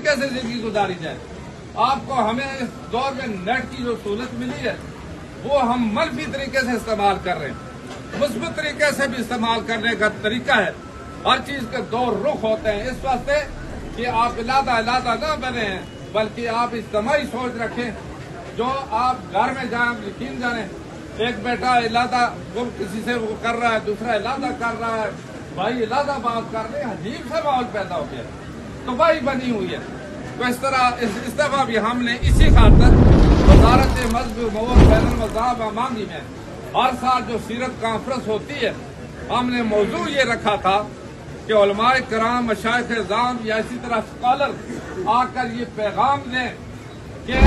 طریقے سے زندگی گزاری جائے. آپ کو ہمیں اس دور میں نیٹ کی جو سہولت ملی ہے وہ ہم منفی طریقے سے استعمال کر رہے ہیں. مثبت طریقے سے بھی استعمال کرنے کا طریقہ ہے. ہر چیز کے دو رخ ہوتے ہیں. اس واسطے کہ آپ علیحدہ نہ بنے ہیں بلکہ آپ اجتماعی سوچ رکھیں. جو آپ گھر میں جائیں یقین جانیں ایک بیٹا علیحدہ وہ کسی سے وہ کر رہا ہے, دوسرا علیحدہ کر رہا ہے, بھائی علیحدہ بات کر رہے ہیں, عجیب سا ماحول پیدا ہو گیا, تباہی بنی ہوئی ہے. تو اس طرح اس دفعہ بھی ہم نے اسی خاطر وزارت مذہب امور بین المذاہب امامی میں ہر سال جو سیرت کانفرنس ہوتی ہے ہم نے موضوع یہ رکھا تھا کہ علماء کرام, مشائخ اعظام یا اسی طرح اسکالر آ کر یہ پیغام دیں کہ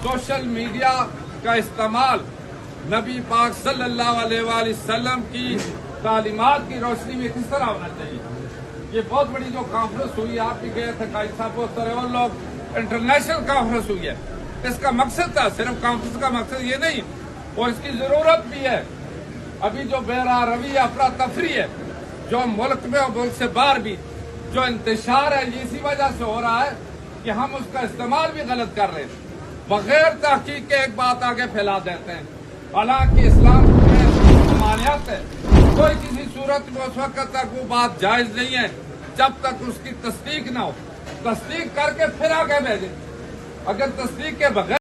سوشل میڈیا کا استعمال نبی پاک صلی اللہ علیہ وآلہ وسلم کی تعلیمات کی روشنی میں کس طرح ہونا چاہیے. یہ بہت بڑی جو کانفرنس ہوئی, آپ بھی گئے تھے, قائد صاحب بہت سارے اور لوگ, انٹرنیشنل کانفرنس ہوئی ہے. اس کا مقصد تھا, صرف کانفرنس کا مقصد یہ نہیں اور اس کی ضرورت بھی ہے. ابھی جو بیرا روی افراتفری ہے جو ملک میں اور ملک سے باہر بھی جو انتشار ہے یہ اسی وجہ سے ہو رہا ہے کہ ہم اس کا استعمال بھی غلط کر رہے ہیں. بغیر تحقیق کے ایک بات آگے پھیلا دیتے ہیں. حالانکہ اسلام میں ممانعت ہے. کوئی کسی صورت میں اس وقت تک وہ بات جائز نہیں ہے جب تک اس کی تصدیق نہ ہو. تصدیق کر کے پھر آگے بھیجیں. اگر تصدیق کے بغیر